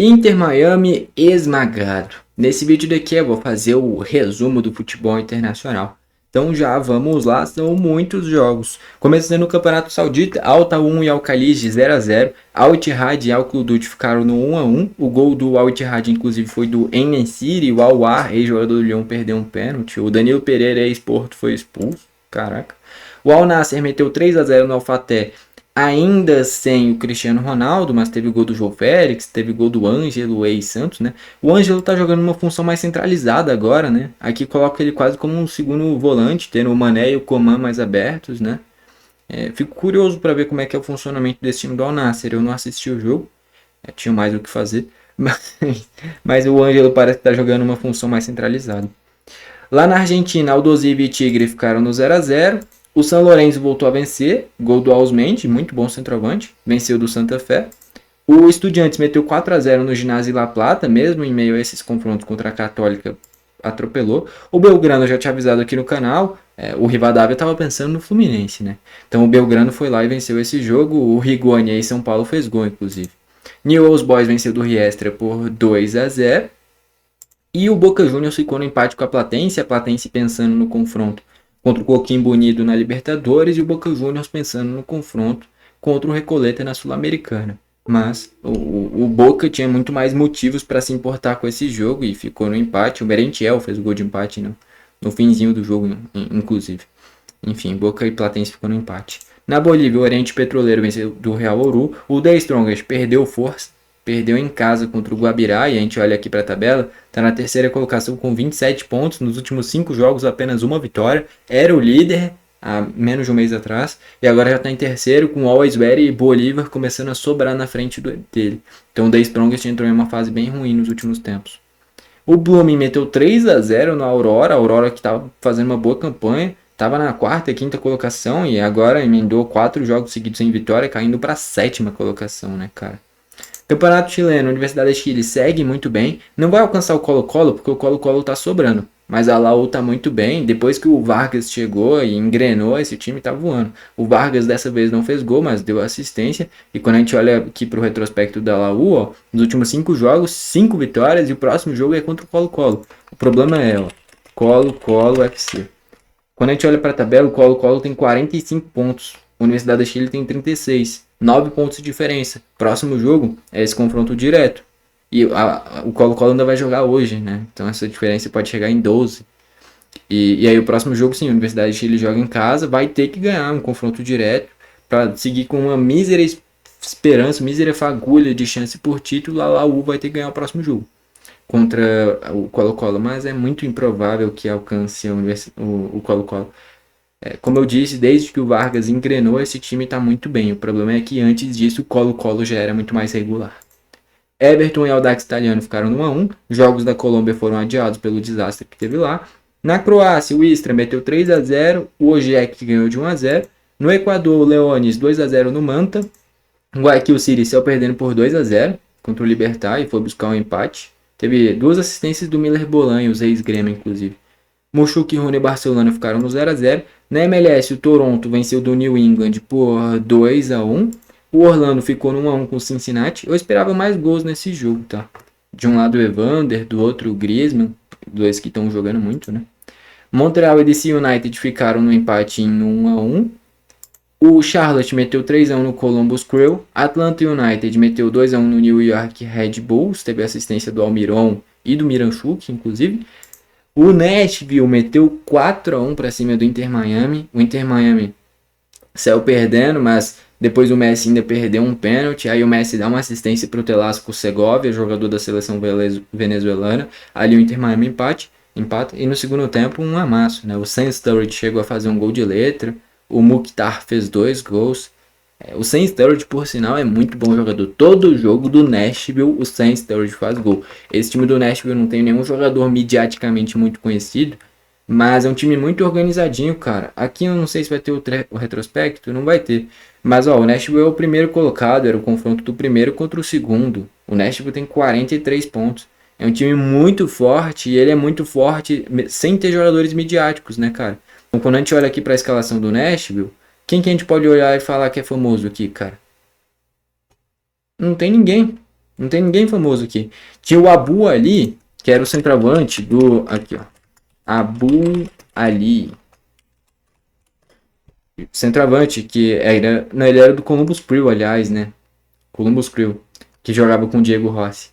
Inter Miami esmagado. Nesse vídeo daqui eu vou fazer o resumo do futebol internacional. Então já vamos lá, são muitos jogos. Começando no Campeonato Saudita, Al Tawun e Al Khalij 0 a 0. Al Ittihad e Al Qudud ficaram no 1 a 1. O gol do Al Ittihad inclusive foi do En-Nesyri, o Al-Ahly, ex-jogador do Lyon, perdeu um pênalti. O Danilo Pereira, ex-Porto, foi expulso. Caraca. O Al Nassr meteu 3 a 0 no Al Fateh, ainda sem o Cristiano Ronaldo, mas teve gol do João Félix, teve gol do Ângelo, ex-Santos, né? O Ângelo tá jogando uma função mais centralizada agora, né? Aqui coloca ele quase como um segundo volante, tendo o Mané e o Coman mais abertos, né? Fico curioso para ver como é que é o funcionamento desse time do Al Nassr. Eu não assisti o jogo, tinha mais o que fazer, mas o Ângelo parece que tá jogando uma função mais centralizada. Lá na Argentina, Aldosivi e Tigre ficaram no 0 a 0. O São Lourenço voltou a vencer, gol do Ausmendi, muito bom centroavante, venceu do Santa Fé. O Estudiantes meteu 4 a 0 no Ginásio La Plata, mesmo em meio a esses confrontos contra a Católica, atropelou. O Belgrano, eu já tinha avisado aqui no canal, o Rivadavia estava pensando no Fluminense, né? Então o Belgrano foi lá e venceu esse jogo. O Rigoni aí São Paulo fez gol, inclusive. Newell's Boys venceu do Riestra por 2 a 0. E o Boca Juniors ficou no empate com a Platense pensando no confronto contra o Coquimbo Unido na Libertadores e o Boca Juniors pensando no confronto contra o Recoleta na Sul-Americana. Mas o Boca tinha muito mais motivos para se importar com esse jogo e ficou no empate. O Merentiel fez o gol de empate no finzinho do jogo, inclusive. Enfim, Boca e Platense ficou no empate. Na Bolívia, o Oriente Petroleiro venceu do Real Ouro. O The Strongest perdeu força, perdeu em casa contra o Guabirá, e a gente olha aqui para a tabela, está na terceira colocação com 27 pontos, nos últimos 5 jogos apenas uma vitória, era o líder há menos de um mês atrás, e agora já está em terceiro com Always Ready e Bolívar começando a sobrar na frente dele. Então o The Strongest entrou em uma fase bem ruim nos últimos tempos. O Blooming meteu 3 a 0 na Aurora, a Aurora que estava fazendo uma boa campanha, estava na quarta e quinta colocação e agora emendou 4 jogos seguidos sem vitória, caindo para a sétima colocação, né, cara? Campeonato chileno, Universidade de Chile segue muito bem. Não vai alcançar o Colo-Colo, porque o Colo-Colo tá sobrando. Mas a Laú tá muito bem. Depois que o Vargas chegou e engrenou, esse time tá voando. O Vargas dessa vez não fez gol, mas deu assistência. E quando a gente olha aqui pro retrospecto da Laú, ó, nos últimos 5 jogos, 5 vitórias. E o próximo jogo é contra o Colo-Colo. O problema é, ó, Colo-Colo FC. Quando a gente olha pra tabela, o Colo-Colo tem 45 pontos. A Universidade de Chile tem 36. 9 pontos de diferença. Próximo jogo é esse confronto direto. E o Colo-Colo ainda vai jogar hoje, né? Então essa diferença pode chegar em 12. E aí o próximo jogo, sim, a Universidade de Chile joga em casa, vai ter que ganhar um confronto direto para seguir com uma mísera esperança, mísera fagulha de chance por título. A Laú vai ter que ganhar o próximo jogo contra o Colo-Colo, mas é muito improvável que alcance o Colo-Colo. Como eu disse, desde que o Vargas engrenou, esse time está muito bem. O problema é que antes disso o Colo-Colo já era muito mais regular. Everton e Audax Italiano ficaram no 1 a 1. Jogos da Colômbia foram adiados pelo desastre que teve lá. Na Croácia, o Istra meteu 3 a 0. O Ojek ganhou de 1 a 0. No Equador, o Leones 2 a 0 no Manta. O Guayaquil City saiu perdendo por 2 a 0 contra o Libertad e foi buscar um empate. Teve 2 assistências do Miller Bolan, os ex-Grêmio, inclusive. Mochuca, Rune e Barcelona ficaram no 0 a 0. Na MLS, o Toronto venceu do New England por 2 a 1. O Orlando ficou no 1 a 1 com o Cincinnati. Eu esperava mais gols nesse jogo, tá? De um lado o Evander, do outro o Griezmann, dois que estão jogando muito, né? Montreal e DC United ficaram no empate em 1 a 1. O Charlotte meteu 3 a 1 no Columbus Crew. Atlanta United meteu 2 a 1 no New York Red Bulls. Teve assistência do Almiron e do Miranchuk, inclusive. O Nashville meteu 4 a 1 para cima do Inter Miami. O Inter Miami saiu perdendo, mas depois o Messi ainda perdeu um pênalti. Aí o Messi dá uma assistência para o Telasco Segovia, jogador da seleção venezuelana. Ali o Inter Miami empata. E no segundo tempo um amasso, né? O Sam Sturridge chegou a fazer um gol de letra. O Mukhtar fez 2 gols. O Sam Sturridge, por sinal, é muito bom jogador. Todo jogo do Nashville, o Sam Sturridge faz gol. Esse time do Nashville não tem nenhum jogador mediaticamente muito conhecido, mas é um time muito organizadinho, cara. Aqui eu não sei se vai ter o retrospecto, não vai ter. Mas ó, o Nashville é o primeiro colocado, era o confronto do primeiro contra o segundo. O Nashville tem 43 pontos. É um time muito forte e ele é muito forte sem ter jogadores midiáticos, né, cara? Então quando a gente olha aqui para a escalação do Nashville, quem que a gente pode olhar e falar que é famoso aqui, cara? Não tem ninguém. Não tem ninguém famoso aqui. Tinha o Abu Ali, que era o centroavante do... Aqui, ó. Abu Ali. Centroavante, que era... Não, ele era do Columbus Crew, aliás, né? Columbus Crew. Que jogava com o Diego Rossi.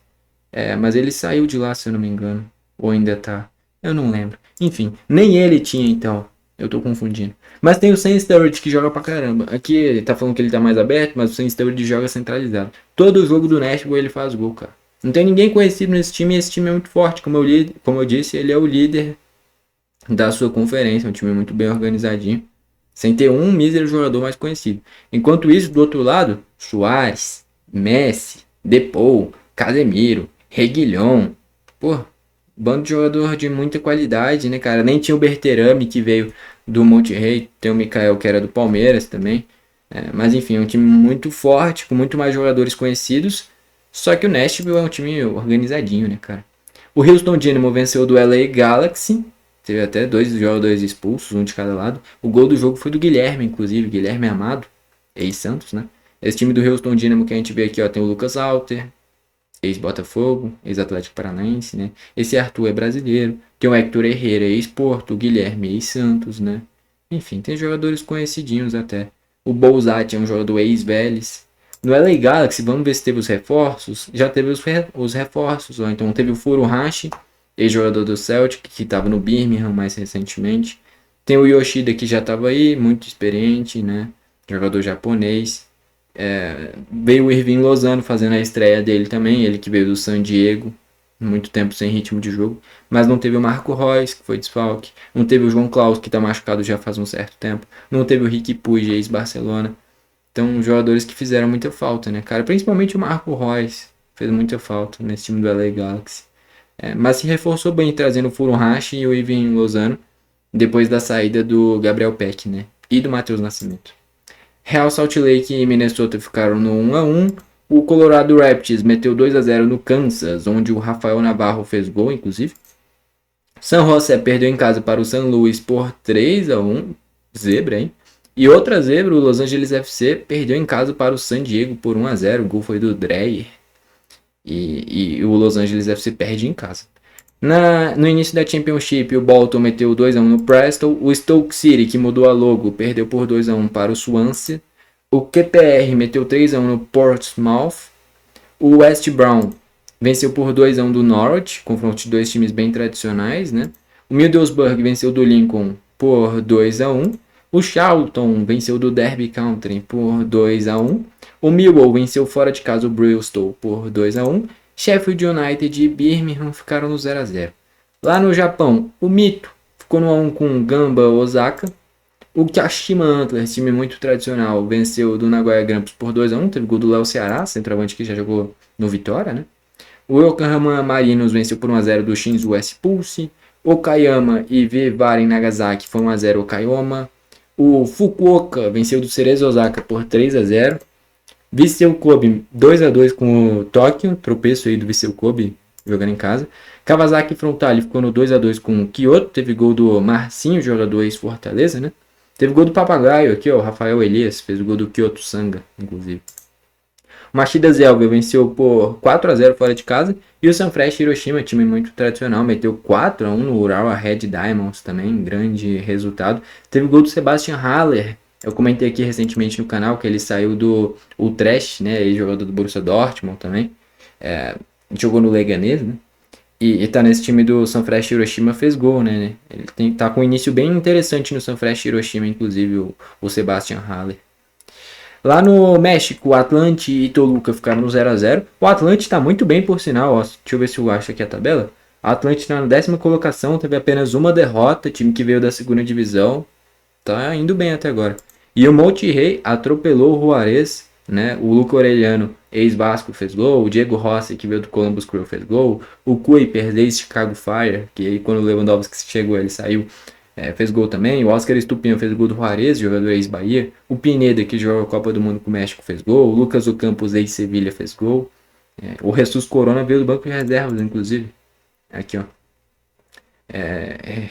Mas ele saiu de lá, se eu não me engano. Ou ainda tá. Eu não lembro. Enfim, nem ele tinha, então. Eu tô confundindo. Mas tem o Sam Sturridge que joga pra caramba. Aqui ele tá falando que ele tá mais aberto, mas o Sam Sturridge joga centralizado. Todo jogo do Nashville ele faz gol, cara. Não tem ninguém conhecido nesse time e esse time é muito forte. Como eu disse, ele é o líder da sua conferência. É um time muito bem organizadinho. Sem ter um mísero jogador mais conhecido. Enquanto isso, do outro lado, Suárez, Messi, Depou, Casemiro, Reguilhão. Pô, bando de jogador de muita qualidade, né, cara? Nem tinha o Berterame que veio do Monterrey. Tem o Mikael que era do Palmeiras também. Mas enfim, é um time muito forte, com muito mais jogadores conhecidos. Só que o Nashville é um time organizadinho, né, cara? O Houston Dynamo venceu do LA Galaxy. Teve até dois jogadores expulsos, um de cada lado. O gol do jogo foi do Guilherme, inclusive. Guilherme Amado, ex-Santos, né? Esse time do Houston Dynamo que a gente vê aqui, ó, tem o Lucas Alter, ex-Botafogo, ex-Atlético Paranaense, né? Esse Arthur é brasileiro. Tem o Hector Herrera, ex-Porto, o Guilherme, ex-Santos, né? Enfim, tem jogadores conhecidinhos até. O Bouzat é um jogador ex-Vélez. No LA Galaxy, vamos ver se teve os reforços. Já teve os reforços, ó. Então teve o Furuhashi, ex-jogador do Celtic, que estava no Birmingham mais recentemente. Tem o Yoshida, que já estava aí, muito experiente, né? Jogador japonês. Veio o Irving Lozano fazendo a estreia dele também, ele que veio do San Diego, muito tempo sem ritmo de jogo, mas não teve o Marco Reus, que foi desfalque, não teve o João Klaus, que está machucado já faz um certo tempo, não teve o Riqui Puig, ex-Barcelona, então jogadores que fizeram muita falta, né, cara, principalmente o Marco Reus, fez muita falta nesse time do LA Galaxy, mas se reforçou bem trazendo o Furuhashi e o Irving Lozano, depois da saída do Gabriel Peck, né, e do Matheus Nascimento. Real Salt Lake e Minnesota ficaram no 1-1. O Colorado Rapids meteu 2-0 no Kansas, onde o Rafael Navarro fez gol, inclusive. San José perdeu em casa para o San Luis por 3-1. Zebra, hein? E outra zebra, o Los Angeles FC perdeu em casa para o San Diego por 1-0. O gol foi do Dreyer. E o Los Angeles FC perde em casa. No início da Championship, o Bolton meteu 2-1 no Preston. O Stoke City, que mudou a logo, perdeu por 2-1 para o Swansea. O QPR meteu 3-1 no Portsmouth. O West Brom venceu por 2-1 do Norwich, confronto de dois times bem tradicionais, né? O Middlesbrough venceu do Lincoln por 2-1. O Charlton venceu do Derby County por 2-1. O Millwall venceu fora de casa o Bristol por 2-1. Sheffield United e Birmingham ficaram no 0-0. Lá no Japão, o Mito ficou no 1 com o Gamba Osaka. O Kashima Antlers, time muito tradicional, venceu do Nagoya Grampus por 2-1. Teve gol do Léo Ceará, centroavante que já jogou no Vitória, né? O Yokohama Marinos venceu por 1-0 do Shinzo S Pulse. Okayama e Vivaren Nagasaki foi 1-0 Okayama. O Fukuoka venceu do Cerezo Osaka por 3-0. Vissel Kobe 2-2 com o Tóquio, tropeço aí do Vissel Kobe jogando em casa. Kawasaki Frontale ficou no 2-2 com o Kyoto, teve gol do Marcinho, jogador ex-Fortaleza, né? Teve gol do Papagaio aqui, ó, o Rafael Elias, fez o gol do Kyoto Sanga, inclusive. O Machida Zelga venceu por 4-0 fora de casa. E o Sanfrecce Hiroshima, time muito tradicional, meteu 4-1 no Urawa Red Diamonds também, grande resultado. Teve gol do Sebastian Haller. Eu comentei aqui recentemente no canal que ele saiu do Utrecht, né, jogador do Borussia Dortmund também. Jogou no Leganés, né? E tá nesse time do Sanfrecce Hiroshima, fez gol, né? Ele tá com um início bem interessante no Sanfrecce Hiroshima, inclusive o Sebastian Haller. Lá no México, o Atlante e Toluca ficaram no 0-0. O Atlante tá muito bem, por sinal. Ó. Deixa eu ver se eu acho aqui a tabela. O Atlante tá na 10ª colocação, teve apenas uma derrota, time que veio da 2ª divisão. Tá indo bem até agora. E o Monterrey atropelou o Juarez, né? O Luca Orellano, ex-Vasco, fez gol. O Diego Rossi, que veio do Columbus Crew, fez gol. O Kuiper, ex-Chicago Fire, que aí quando o Lewandowski chegou, ele saiu. Fez gol também. O Oscar Estupinho fez gol do Juarez, jogador ex-Bahia. O Pineda, que jogou a Copa do Mundo com o México, fez gol. O Lucas Ocampos, ex-Sevilha, fez gol. O Jesus Corona veio do banco de reservas, inclusive. Aqui, ó.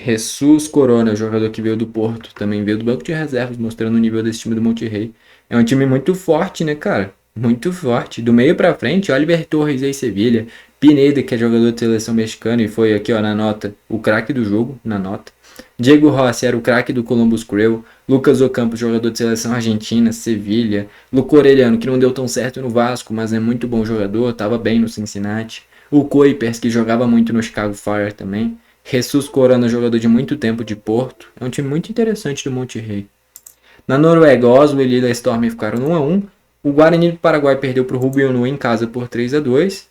Jesus Corona, jogador que veio do Porto, também veio do banco de reservas, mostrando o nível desse time do Monterrey. É um time muito forte, né, cara? muito forte. Do meio pra frente, Oliver Torres em Sevilha, Pineda, que é jogador de seleção mexicana e foi aqui ó na nota, o craque do jogo, na nota. Diego Rossi era o craque do Columbus Crew, Lucas Ocampo, jogador de seleção argentina, Sevilha, Luco Orellano, que não deu tão certo no Vasco, mas é muito bom jogador, estava bem no Cincinnati. O Kuipers, que jogava muito no Chicago Fire também. Jesus Corona, jogador de muito tempo de Porto. É um time muito interessante do Monterrey. Na Noruega, Oswald e Lille Storm ficaram no 1x1. O Guarani do Paraguai perdeu para o Rubionu em casa por 3x2.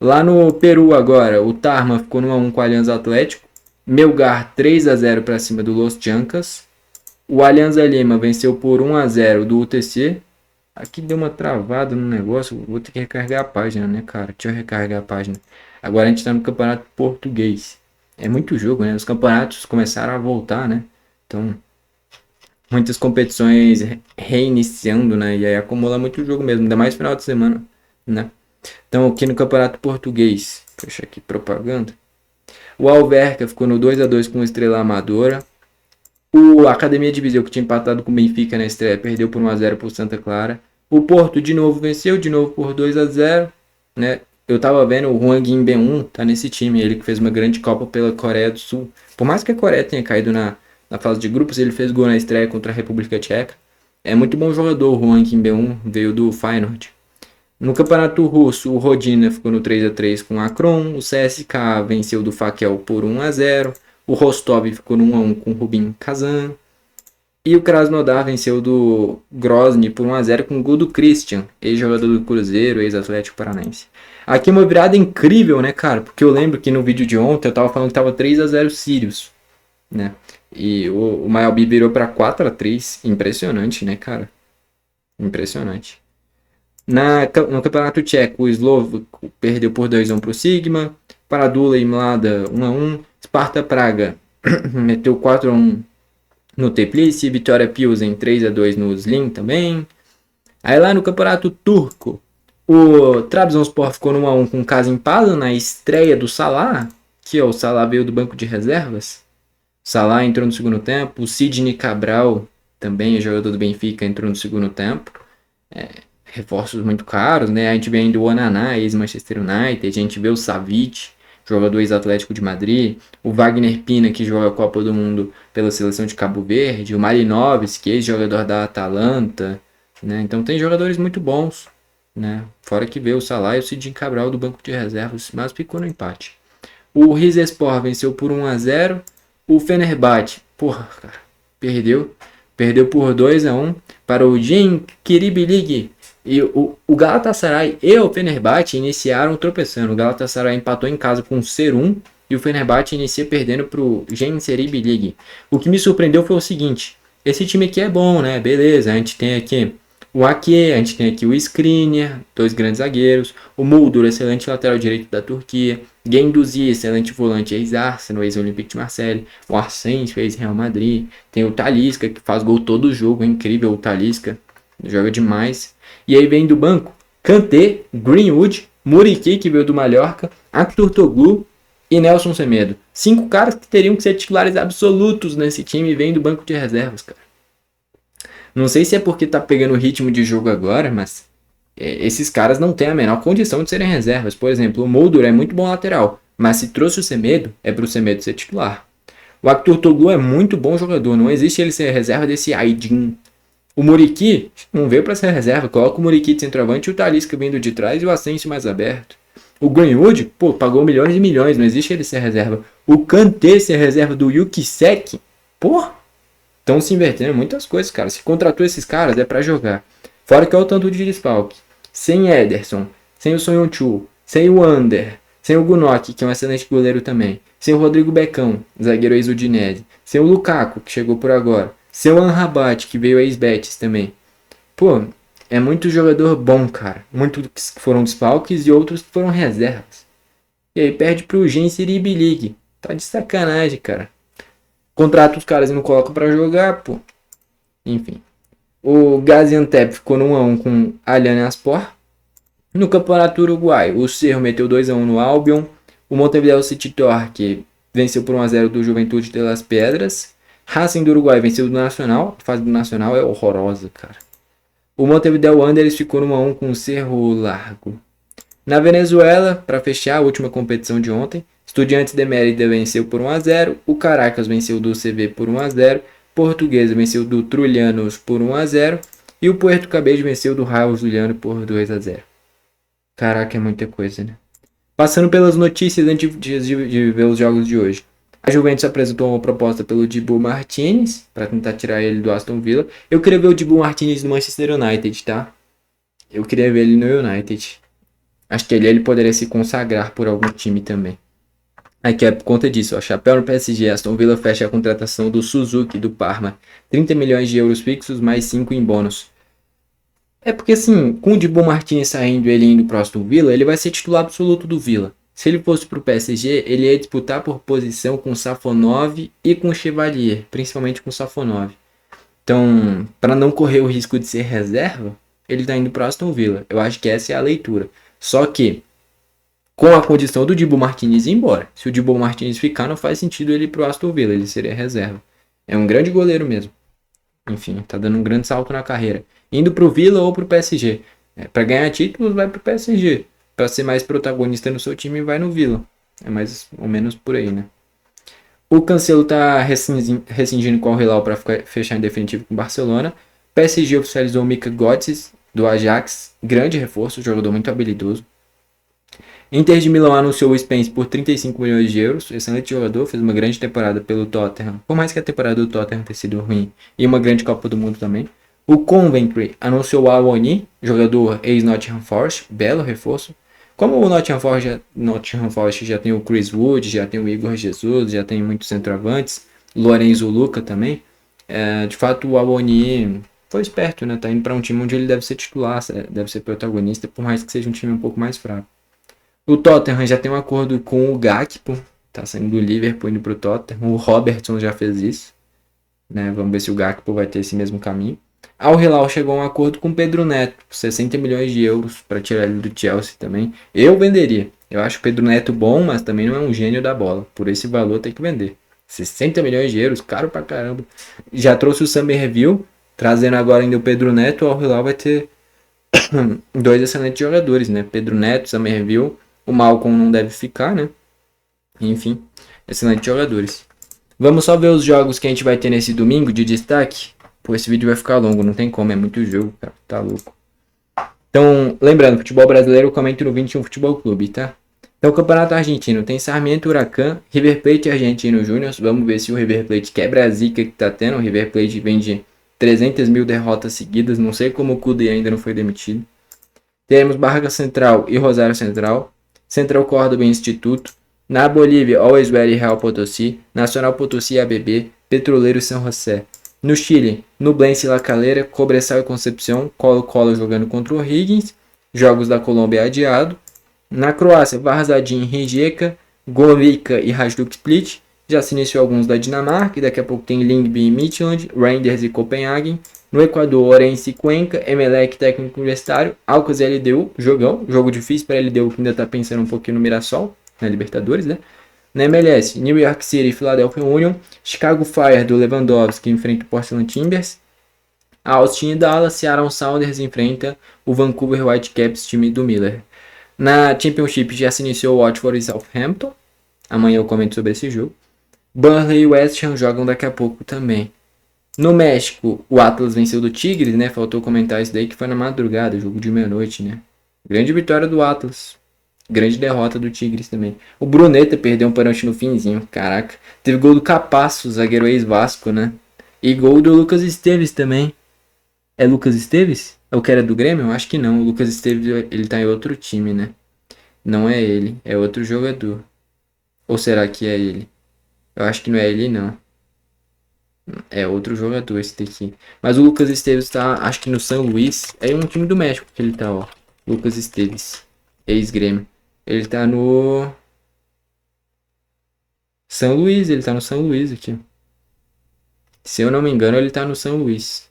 Lá no Peru agora, o Tarma ficou no 1x1 com o Alianza Atlético. Melgar 3x0 para cima do Los Chancas. O Alianza Lima venceu por 1x0 do UTC. Aqui deu uma travada no negócio. Vou ter que recarregar a página, né, cara? Deixa eu recarregar a página. Agora a gente tá no campeonato português. É muito jogo, né? Os campeonatos começaram a voltar, né? Então, muitas competições reiniciando, né? E aí acumula muito jogo mesmo. Ainda mais final de semana, né? Então, aqui no campeonato português. Puxa aqui, propaganda. O Alverca ficou no 2x2 com o Estrela Amadora. O Academia de Viseu, que tinha empatado com o Benfica na estreia, perdeu por 1x0 por Santa Clara. O Porto de novo venceu, de novo por 2x0, né? Eu tava vendo o Hwang In-beom tá nesse time, ele que fez uma grande Copa pela Coreia do Sul. Por mais que a Coreia tenha caído na fase de grupos, ele fez gol na estreia contra a República Tcheca. É muito bom jogador o Hwang In-beom, veio do Feyenoord. No Campeonato Russo, o Rodina ficou no 3x3 com o Akron, o CSKA venceu do Fakel por 1x0, o Rostov ficou no 1x1 com o Rubin Kazan, e o Krasnodar venceu do Grozny por 1x0 com o gol do Christian, ex-jogador do Cruzeiro, ex-Atlético Paranaense. Aqui uma virada incrível, né, cara? Porque eu lembro que no vídeo de ontem eu tava falando que tava 3x0 Sirius, né? E o Maialbi virou pra 4x3. Impressionante, né, cara? Impressionante. No Campeonato Tcheco, o Slovo perdeu por 2x1 pro Sigma. Paradula e Mlada 1x1. Sparta Praga meteu 4x1 no Teplice. Vitória Pilsen 3x2 no Zlin também. Aí lá no Campeonato Turco, o Trabzonspor ficou no 1x1 com o Kasimpasa na estreia do Salah, que o Salah veio do banco de reservas. O Salah entrou no segundo tempo. O Sidney Cabral, também jogador do Benfica, entrou no segundo tempo. Reforços muito caros, né? A gente vê ainda o Onaná, ex-Manchester United. A gente vê o Savic, jogador ex-Atlético de Madrid. O Wagner Pina, que joga a Copa do Mundo pela seleção de Cabo Verde. O Malinovski, ex-jogador da Atalanta, né? Então tem jogadores muito bons, né? Fora que veio o Salah e o Sidney Cabral do banco de reservas, mas ficou no empate. O Rizespor venceu por 1x0. O Fenerbahçe, porra, cara, perdeu por 2x1 para o Jim Kiribilig. E o Galatasaray e o Fenerbahçe iniciaram tropeçando. O Galatasaray empatou em casa com o Serum e o Fenerbahçe inicia perdendo para o Gençlerbirliği League. O que me surpreendeu foi o seguinte: esse time aqui é bom, né? Beleza, a gente tem aqui o Ake, a gente tem aqui o Skriniar, dois grandes zagueiros, o Muldur, excelente lateral direito da Turquia, Guendouzi, excelente volante, ex-Arsenal, ex-Olympique de Marseille, o Arsène, ex-Real Madrid, tem o Talisca, que faz gol todo jogo, é incrível o Talisca, joga demais. E aí vem do banco, Kanté, Greenwood, Muriqi, que veio do Mallorca, Aktürkoğlu e Nelson Semedo. 5 caras que teriam que ser titulares absolutos nesse time e vêm do banco de reservas, cara. Não sei se é porque tá pegando o ritmo de jogo agora, mas esses caras não têm a menor condição de serem reservas. Por exemplo, o Muldur é muito bom lateral, mas se trouxe o Semedo, é pro Semedo ser titular. O Aktürkoğlu é muito bom jogador, não existe ele ser reserva desse Aydin. O Muriqi não veio para ser reserva, coloca o Muriqi de centroavante e o Talisca vindo de trás e o Asensio mais aberto. O Greenwood, pagou milhões e milhões, não existe ele ser reserva. O Kanté ser reserva do Yukisek, estão se invertendo muitas coisas, cara. Se contratou esses caras, é pra jogar. Fora que é o tanto de desfalque. Sem Ederson, sem o Soyuncu, sem o Ander, sem o Gunok, que é um excelente goleiro também. Sem o Rodrigo Becão, zagueiro ex-Udinese. Sem o Lukaku, que chegou por agora. Sem o Amrabat, que veio ex-Betis também. É muito jogador bom, cara. Muitos que foram desfalques e outros que foram reservas. E aí perde pro Gençlerbirliği. Tá de sacanagem, cara. Contrata os caras e não coloca pra jogar, Enfim. O Gaziantep ficou no 1x1 com o Alanya-Spor. No Campeonato Uruguai, o Cerro meteu 2x1 no Albion. O Montevideo City Torque venceu por 1x0 do Juventude de Las Piedras. Racing do Uruguai venceu do Nacional. A fase do Nacional é horrorosa, cara. O Montevideo Wanderers ficou no 1-1 com o Cerro Largo. Na Venezuela, para fechar a última competição de ontem, Estudiantes de Mérida venceu por 1-0, o Caracas venceu do CV por 1-0, Portuguesa venceu do Trulhanos por 1-0 e o Puerto Cabello venceu do Raio Zuliano por 2-0. Caraca, é muita coisa, né? Passando pelas notícias antes de ver os jogos de hoje. A Juventus apresentou uma proposta pelo Dibu Martinez para tentar tirar ele do Aston Villa. Eu queria ver o Dibu Martinez no Manchester United, tá? Eu queria ver ele no United. Acho que ele poderia se consagrar por algum time também. Aqui é por conta disso, ó. Chapéu no PSG. Aston Villa fecha a contratação do Suzuki do Parma. 30 milhões de euros fixos, mais 5 em bônus. É porque assim, com o Dibu Martinez saindo e ele indo pro Aston Villa, ele vai ser titular absoluto do Villa. Se ele fosse pro PSG, ele ia disputar por posição com o Safonov e com o Chevalier, principalmente com o Safonov. Então, para não correr o risco de ser reserva, ele tá indo pro Aston Villa. Eu acho que essa é a leitura. Só que, com a condição do Dibu Martinez ir embora. Se o Dibu Martinez ficar, não faz sentido ele ir pro Aston Villa, ele seria reserva. É um grande goleiro mesmo. Enfim, tá dando um grande salto na carreira. Indo pro Villa ou pro PSG. Para ganhar títulos, vai pro PSG. Para ser mais protagonista no seu time, vai no Villa. É mais ou menos por aí, né? O Cancelo tá rescindindo com o Hilal para fechar em definitivo com o Barcelona. PSG oficializou o Mika Götze do Ajax. Grande reforço, jogador muito habilidoso. Inter de Milão anunciou o Spence por 35 milhões de euros. Excelente jogador, fez uma grande temporada pelo Tottenham. Por mais que a temporada do Tottenham tenha sido ruim. E uma grande Copa do Mundo também. O Coventry anunciou o Awoniyi, jogador ex-Nottingham Forest. Belo reforço. Como o Nottingham Forest já tem o Chris Wood, já tem o Igor Jesus, já tem muitos centroavantes. Lorenzo Luca também. De fato, o Awoniyi foi esperto, né? Tá indo para um time onde ele deve ser titular, deve ser protagonista, por mais que seja um time um pouco mais fraco. O Tottenham já tem um acordo com o Gakpo, tá saindo do Liverpool indo pro Tottenham. O Robertson já fez isso, né? Vamos ver se o Gakpo vai ter esse mesmo caminho. Al Hilal chegou a um acordo com o Pedro Neto, 60 milhões de euros para tirar ele do Chelsea também. Eu venderia. Eu acho o Pedro Neto bom, mas também não é um gênio da bola. Por esse valor tem que vender. 60 milhões de euros, caro pra caramba. Já trouxe o Summerville, trazendo agora ainda o Pedro Neto. O Al Hilal vai ter dois excelentes jogadores, né? Pedro Neto, Summerville. O Malcolm não deve ficar, né? Enfim, excelentes jogadores. Vamos só ver os jogos que a gente vai ter nesse domingo de destaque. Pô, esse vídeo vai ficar longo, não tem como, é muito jogo, cara, tá louco. Então, lembrando, futebol brasileiro eu comento no 21 Futebol Clube, tá? Então, o Campeonato Argentino tem Sarmiento, Huracan, River Plate e Argentino Júnior. Vamos ver se o River Plate quebra a zica que tá tendo. O River Plate vem de 300 mil derrotas seguidas, não sei como o Cudê ainda não foi demitido. Teremos Barraca Central e Rosário Central. Central Córdoba e Instituto. Na Bolívia, Always Ready Real Potosí. Nacional Potosí e ABB. Petroleiro e São José. No Chile, Nublense e La Calera. Cobresal e Concepción. Colo-Colo jogando contra o Higgins. Jogos da Colômbia adiado. Na Croácia, Varaždin e Rijeka. Gorica e Hajduk Split. Já se iniciou alguns da Dinamarca. E daqui a pouco tem Lyngby e Midtjylland. Rangers e Copenhagen. No Equador, Orense e Cuenca, Emelec, técnico universitário, Alcas e LDU, jogo difícil para LDU que ainda está pensando um pouquinho no Mirassol, na Libertadores, né? Na MLS, New York City e Philadelphia Union, Chicago Fire do Lewandowski que enfrenta o Portland Timbers, Austin e Dallas, Seattle Sounders enfrenta o Vancouver Whitecaps, time do Miller. Na Championship já se iniciou o Watford e Southampton, amanhã eu comento sobre esse jogo. Burnley e West Ham jogam daqui a pouco também. No México, o Atlas venceu do Tigres, né? Faltou comentar isso daí que foi na madrugada, jogo de meia-noite, né? Grande vitória do Atlas. Grande derrota do Tigres também. O Bruneta perdeu um pênalti no finzinho, caraca. Teve gol do Capasso, zagueiro ex-Vasco, né? E gol do Lucas Esteves também. É Lucas Esteves? É o que era do Grêmio? Eu acho que não. O Lucas Esteves, ele tá em outro time, né? Não é ele, é outro jogador. Ou será que é ele? Eu acho que não é ele, não. É outro jogador esse daqui. Mas o Lucas Esteves tá, acho que no São Luís. É um time do México que ele tá, ó. Lucas Esteves. Ex-Grêmio. Ele tá no São Luís, ele tá no São Luís aqui. Se eu não me engano, ele tá no São Luís.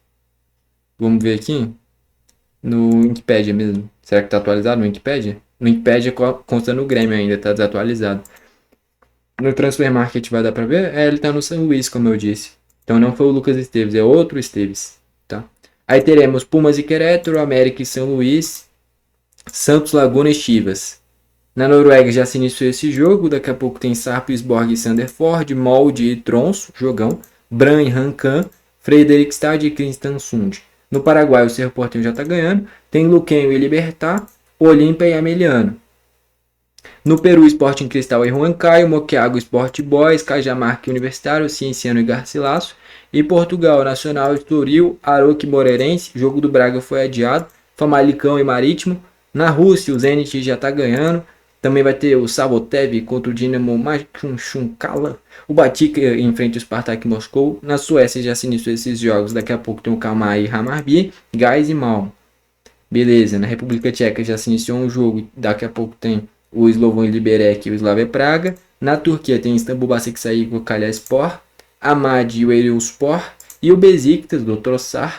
Vamos ver aqui. No Wikipedia mesmo. Será que tá atualizado no Wikipedia? No Wikipedia consta no Grêmio ainda, tá desatualizado. No Transfer Market vai dar pra ver? Ele tá no São Luís, como eu disse. Então não foi o Lucas Esteves, é outro Esteves, tá? Aí teremos Pumas e Querétaro, América e São Luís, Santos, Laguna e Chivas. Na Noruega já se iniciou esse jogo, daqui a pouco tem Sarpsborg e Sandefjord, Molde e Tromsø, jogão, Brann e Rancan, Fredrikstad e Kristiansund. No Paraguai o Cerro Porteño já está ganhando, tem Luquenho e Libertad, Olímpia e Ameliano. No Peru, Sporting Cristal e Huancayo, Moquiago, Sport Boys, Cajamarca e Universitário, Cienciano e Garcilaso. E Portugal, Nacional, Estoril, Aroca e Moreirense, jogo do Braga foi adiado, Famalicão e Marítimo. Na Rússia, o Zenit já está ganhando. Também vai ter o Sabotev contra o Dinamo Machunkala. O Batik enfrenta o Spartak Moscou. Na Suécia já se iniciou esses jogos. Daqui a pouco tem o Kalmar e Hammarby, Gais e Malmö. Beleza, na República Tcheca já se iniciou um jogo. Daqui a pouco tem o Slovan Liberec e o Slavia Praga. Na Turquia tem Istanbul Basaksehir com o Kayserispor, Ahmadi e o Eyüpspor. E o Besiktas do Trossard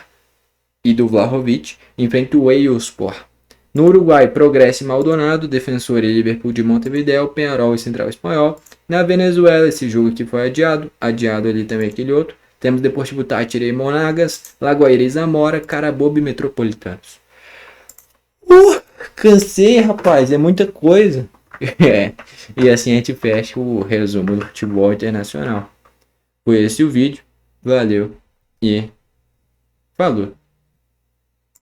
e do Vlahovic enfrenta o Eyüpspor. No Uruguai, Progresso e Maldonado, Defensor e Liverpool de Montevideo, Peñarol e Central Espanhol. Na Venezuela, esse jogo aqui foi adiado ali também aquele outro. Temos Deportivo Táchira e Monagas, Lagoaíra e Zamora, Carabobo e Metropolitanos. Cansei, rapaz, é muita coisa. E assim a gente fecha o resumo do futebol internacional. Foi esse o vídeo, valeu e falou.